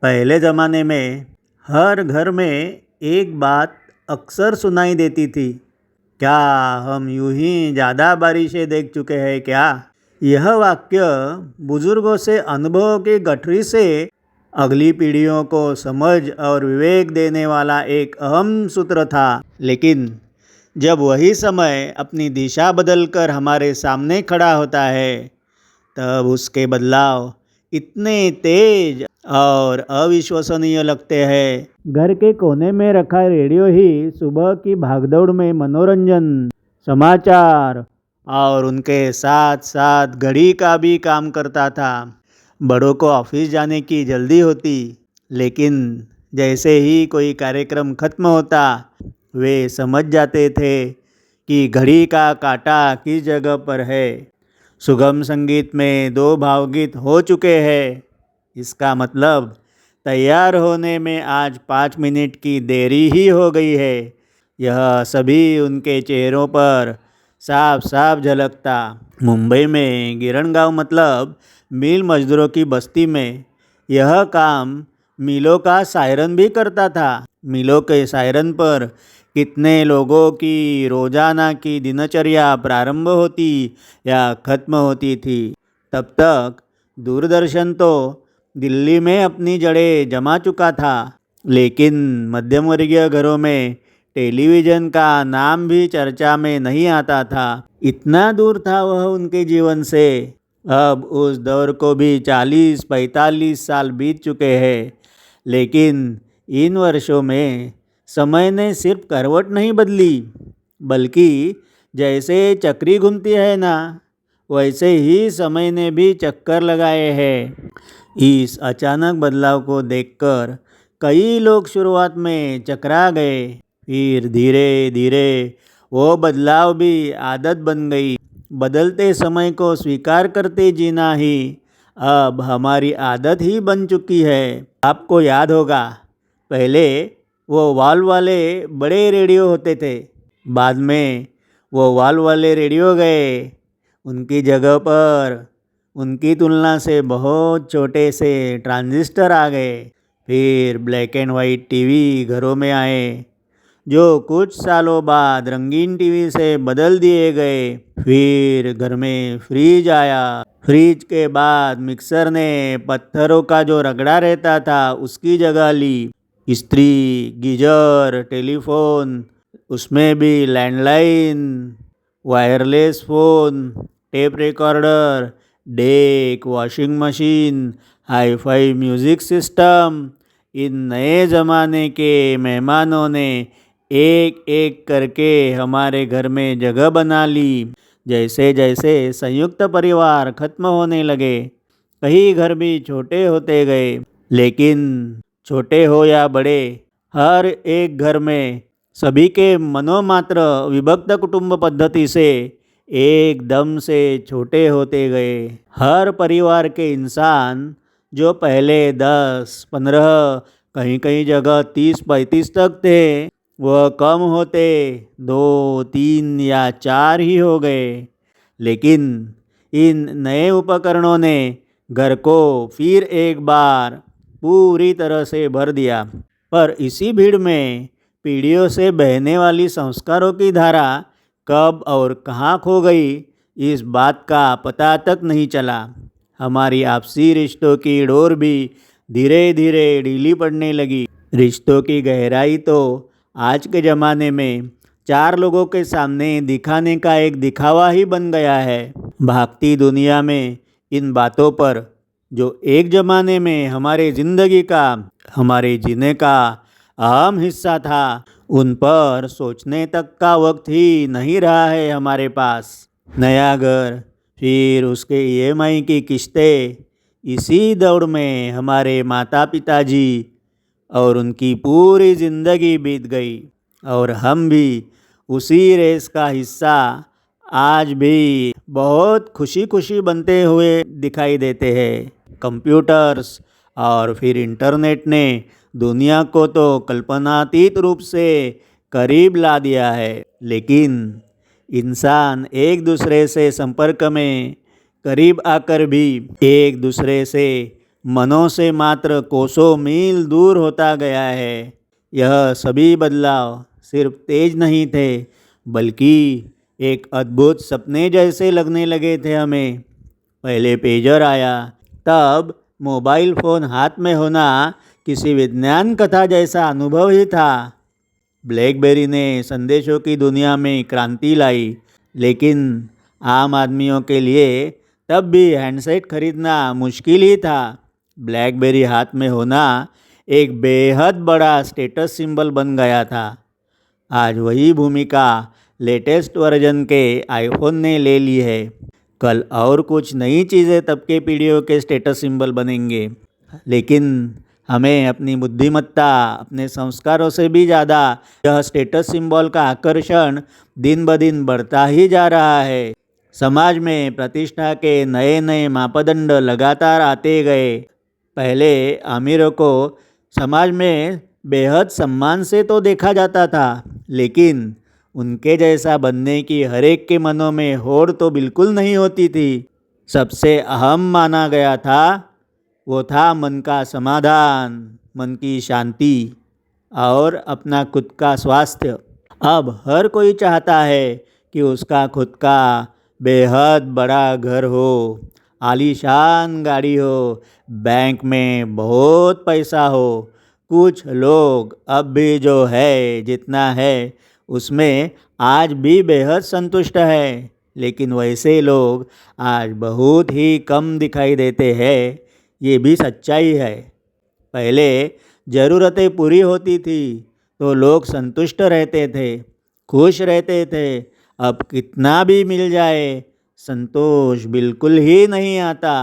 पहले ज़माने में हर घर में एक बात अक्सर सुनाई देती थी, क्या हम यूं ही ज़्यादा बारिशें देख चुके हैं क्या। यह वाक्य बुजुर्गों से अनुभव की गठरी से अगली पीढ़ियों को समझ और विवेक देने वाला एक अहम सूत्र था। लेकिन जब वही समय अपनी दिशा बदलकर हमारे सामने खड़ा होता है, तब उसके बदलाव इतने तेज और अविश्वसनीय लगते हैं। घर के कोने में रखा रेडियो ही सुबह की भागदौड़ में मनोरंजन, समाचार और उनके साथ साथ घड़ी का भी काम करता था। बड़ों को ऑफिस जाने की जल्दी होती, लेकिन जैसे ही कोई कार्यक्रम खत्म होता, वे समझ जाते थे कि घड़ी का काटा किस जगह पर है। सुगम संगीत में 2 भावगीत हो चुके हैं, इसका मतलब तैयार होने में आज 5 मिनट की देरी ही हो गई है। यह सभी उनके चेहरों पर साफ साफ झलकता। मुंबई में गिरणगांव मतलब मिल मजदूरों की बस्ती में यह काम मिलों का सायरन भी करता था। मिलों के सायरन पर कितने लोगों की रोजाना की दिनचर्या प्रारंभ होती या खत्म होती थी। तब तक दूरदर्शन तो दिल्ली में अपनी जड़ें जमा चुका था, लेकिन मध्यम वर्गीय घरों में टेलीविज़न का नाम भी चर्चा में नहीं आता था। इतना दूर था वह उनके जीवन से। अब उस दौर को भी 40-45 साल बीत चुके हैं, लेकिन इन वर्षों में समय ने सिर्फ करवट नहीं बदली, बल्कि जैसे चक्री घूमती है ना, वैसे ही समय ने भी चक्कर लगाए हैं। इस अचानक बदलाव को देखकर कई लोग शुरुआत में चकरा गए, फिर धीरे धीरे वो बदलाव भी आदत बन गई। बदलते समय को स्वीकार करते जीना ही अब हमारी आदत ही बन चुकी है। आपको याद होगा, पहले वो वॉल्व वाले बड़े रेडियो होते थे, बाद में वो वॉल्व वाले रेडियो गए। उनकी जगह पर उनकी तुलना से बहुत छोटे से ट्रांजिस्टर आ गए। फिर ब्लैक एंड वाइट टीवी घरों में आए, जो कुछ सालों बाद रंगीन टीवी से बदल दिए गए। फिर घर में फ्रिज आया, फ्रिज के बाद मिक्सर ने पत्थरों का जो रगड़ा रहता था उसकी जगह ली। इस्त्री, गीजर, टेलीफोन, उसमें भी landline, wireless phone, tape recorder, deck, washing machine, hi fi music system. इन नए ज़माने के मेहमानों ने एक एक करके हमारे घर में जगह बना ली। जैसे जैसे संयुक्त परिवार खत्म होने लगे, कई घर भी छोटे होते गए। लेकिन छोटे हो या बड़े, हर एक घर में सभी के मनोमात्र विभक्त कुटुंब पद्धति से एकदम से छोटे होते गए। हर परिवार के इंसान जो पहले 10-15, कहीं कहीं जगह 30-35 तक थे, वह कम होते 2-3 या 4 ही हो गए। लेकिन इन नए उपकरणों ने घर को फिर एक बार पूरी तरह से भर दिया। पर इसी भीड़ में पीढ़ियों से बहने वाली संस्कारों की धारा कब और कहाँ खो गई, इस बात का पता तक नहीं चला। हमारी आपसी रिश्तों की डोर भी धीरे धीरे ढीली पड़ने लगी। रिश्तों की गहराई तो आज के ज़माने में 4 लोगों के सामने दिखाने का एक दिखावा ही बन गया है। भागती दुनिया में इन बातों पर, जो एक ज़माने में हमारे ज़िंदगी का, हमारे जीने का अहम हिस्सा था, उन पर सोचने तक का वक्त ही नहीं रहा है हमारे पास। नया घर, फिर उसके ईएमआई की किस्तें, इसी दौड़ में हमारे माता पिताजी और उनकी पूरी ज़िंदगी बीत गई, और हम भी उसी रेस का हिस्सा आज भी बहुत खुशी खुशी बनते हुए दिखाई देते हैं। कंप्यूटर्स और फिर इंटरनेट ने दुनिया को तो कल्पनातीत रूप से करीब ला दिया है, लेकिन इंसान एक दूसरे से संपर्क में करीब आकर भी एक दूसरे से मनों से मात्र कोसों मील दूर होता गया है। यह सभी बदलाव सिर्फ तेज नहीं थे, बल्कि एक अद्भुत सपने जैसे लगने लगे थे हमें। पहले पेजर आया, तब मोबाइल फ़ोन हाथ में होना किसी विज्ञान कथा जैसा अनुभव ही था। ब्लैकबेरी ने संदेशों की दुनिया में क्रांति लाई, लेकिन आम आदमियों के लिए तब भी हैंडसेट खरीदना मुश्किल ही था। ब्लैकबेरी हाथ में होना एक बेहद बड़ा स्टेटस सिंबल बन गया था। आज वही भूमिका लेटेस्ट वर्जन के आईफोन ने ले ली है। कल और कुछ नई चीज़ें तब के पीढ़ियों के स्टेटस सिंबल बनेंगे, लेकिन हमें अपनी बुद्धिमत्ता, अपने संस्कारों से भी ज़्यादा यह स्टेटस सिंबल का आकर्षण दिन ब दिन बढ़ता ही जा रहा है। समाज में प्रतिष्ठा के नए नए मापदंड लगातार आते गए। पहले अमीरों को समाज में बेहद सम्मान से तो देखा जाता था, लेकिन उनके जैसा बनने की हर एक के मनों में होड़ तो बिल्कुल नहीं होती थी। सबसे अहम माना गया था वो था मन का समाधान, मन की शांति और अपना खुद का स्वास्थ्य। अब हर कोई चाहता है कि उसका खुद का बेहद बड़ा घर हो, आलीशान गाड़ी हो, बैंक में बहुत पैसा हो। कुछ लोग अब भी जो है जितना है उसमें आज भी बेहद संतुष्ट है, लेकिन वैसे लोग आज बहुत ही कम दिखाई देते हैं। ये भी सच्चाई है। पहले ज़रूरतें पूरी होती थी तो लोग संतुष्ट रहते थे, खुश रहते थे। अब कितना भी मिल जाए, संतोष बिल्कुल ही नहीं आता।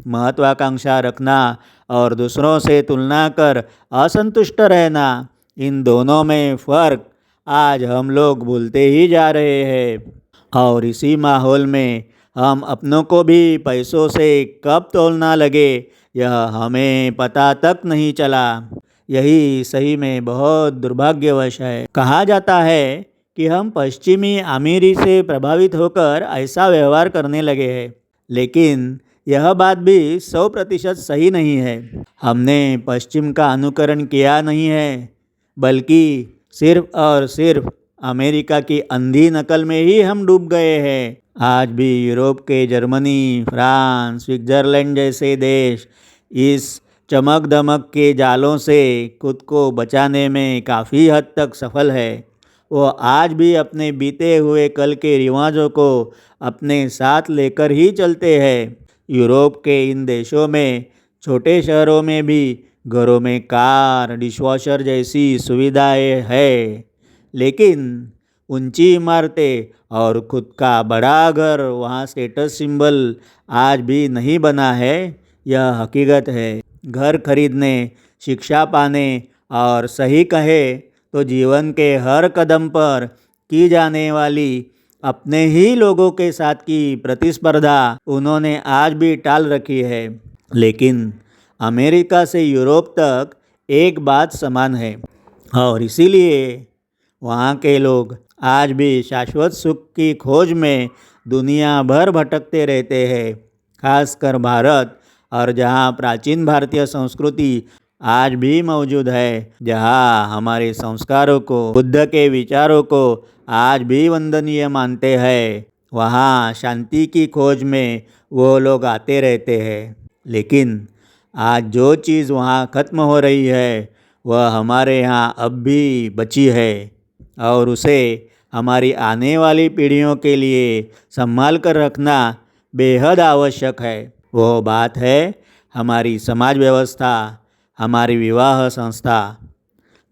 महत्वाकांक्षा रखना और दूसरों से तुलना कर असंतुष्ट रहना, इन दोनों में फ़र्क आज हम लोग भूलते ही जा रहे हैं। और इसी माहौल में हम अपनों को भी पैसों से कब तोलना लगे, यह हमें पता तक नहीं चला। यही सही में बहुत दुर्भाग्यवश है। कहा जाता है कि हम पश्चिमी अमीरी से प्रभावित होकर ऐसा व्यवहार करने लगे हैं, लेकिन यह बात भी 100% सही नहीं है। हमने पश्चिम का अनुकरण किया नहीं है, बल्कि सिर्फ और सिर्फ अमेरिका की अंधी नकल में ही हम डूब गए हैं। आज भी यूरोप के जर्मनी, फ्रांस, स्विट्ज़रलैंड जैसे देश इस चमक दमक के जालों से खुद को बचाने में काफ़ी हद तक सफल है। वो आज भी अपने बीते हुए कल के रिवाजों को अपने साथ लेकर ही चलते हैं। यूरोप के इन देशों में छोटे शहरों में भी घरों में कार, डिशवॉशर जैसी सुविधाएं हैं, लेकिन ऊंची इमारतें और खुद का बड़ा घर, वहाँ स्टेटस सिंबल आज भी नहीं बना है। यह हकीकत है। घर खरीदने, शिक्षा पाने और सही कहे तो जीवन के हर कदम पर की जाने वाली अपने ही लोगों के साथ की प्रतिस्पर्धा उन्होंने आज भी टाल रखी है। लेकिन अमेरिका से यूरोप तक एक बात समान है, और इसीलिए वहाँ के लोग आज भी शाश्वत सुख की खोज में दुनिया भर भटकते रहते हैं। खासकर भारत, और जहाँ प्राचीन भारतीय संस्कृति आज भी मौजूद है, जहाँ हमारे संस्कारों को, बुद्ध के विचारों को आज भी वंदनीय मानते हैं, वहाँ शांति की खोज में वो लोग आते रहते हैं। लेकिन आज जो चीज़ वहाँ ख़त्म हो रही है, वह हमारे यहाँ अब भी बची है, और उसे हमारी आने वाली पीढ़ियों के लिए संभाल कर रखना बेहद आवश्यक है। वो बात है हमारी समाज व्यवस्था, हमारी विवाह संस्था,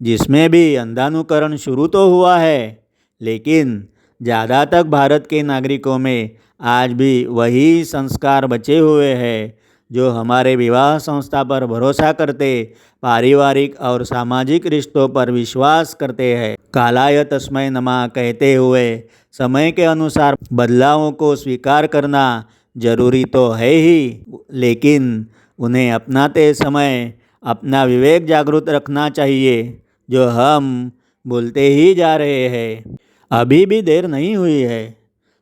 जिसमें भी अंधानुकरण शुरू तो हुआ है, लेकिन ज़्यादातर भारत के नागरिकों में आज भी वही संस्कार बचे हुए हैं जो हमारे विवाह संस्था पर भरोसा करते, पारिवारिक और सामाजिक रिश्तों पर विश्वास करते हैं। कालाय तस्मै नमः कहते हुए समय के अनुसार बदलावों को स्वीकार करना जरूरी तो है ही, लेकिन उन्हें अपनाते समय अपना विवेक जागृत रखना चाहिए, जो हम भूलते ही जा रहे हैं। अभी भी देर नहीं हुई है।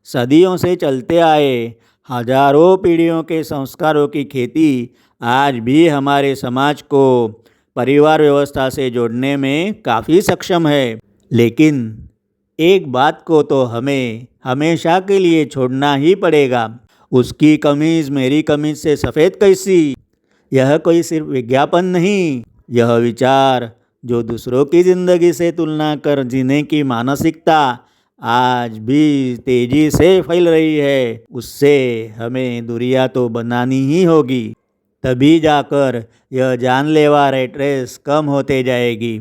सदियों से चलते आए हजारों पीढ़ियों के संस्कारों की खेती आज भी हमारे समाज को परिवार व्यवस्था से जोड़ने में काफ़ी सक्षम है। लेकिन एक बात को तो हमें हमेशा के लिए छोड़ना ही पड़ेगा। उसकी कमीज़ मेरी कमीज़ से सफ़ेद कैसी? यह कोई सिर्फ विज्ञापन नहीं, यह विचार जो दूसरों की ज़िंदगी से तुलना कर जीने की मानसिकता आज भी तेजी से फैल रही है, उससे हमें दूरियां तो बनानी ही होगी। तभी जाकर यह जानलेवा रेट रेस कम होते जाएगी।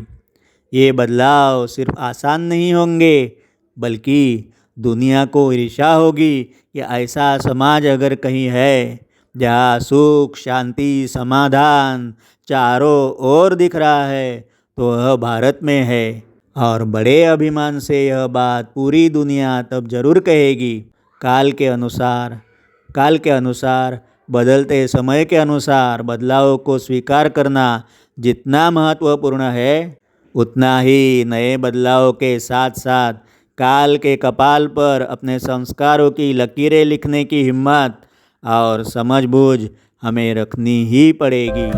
ये बदलाव सिर्फ आसान नहीं होंगे, बल्कि दुनिया को ईर्ष्या होगी कि ऐसा समाज अगर कहीं है जहाँ सुख, शांति, समाधान चारों ओर दिख रहा है, तो वह भारत में है। और बड़े अभिमान से यह बात पूरी दुनिया तब जरूर कहेगी। काल के अनुसार बदलते समय के अनुसार बदलाव को स्वीकार करना जितना महत्वपूर्ण है, उतना ही नए बदलाव के साथ साथ काल के कपाल पर अपने संस्कारों की लकीरें लिखने की हिम्मत और समझबूझ हमें रखनी ही पड़ेगी।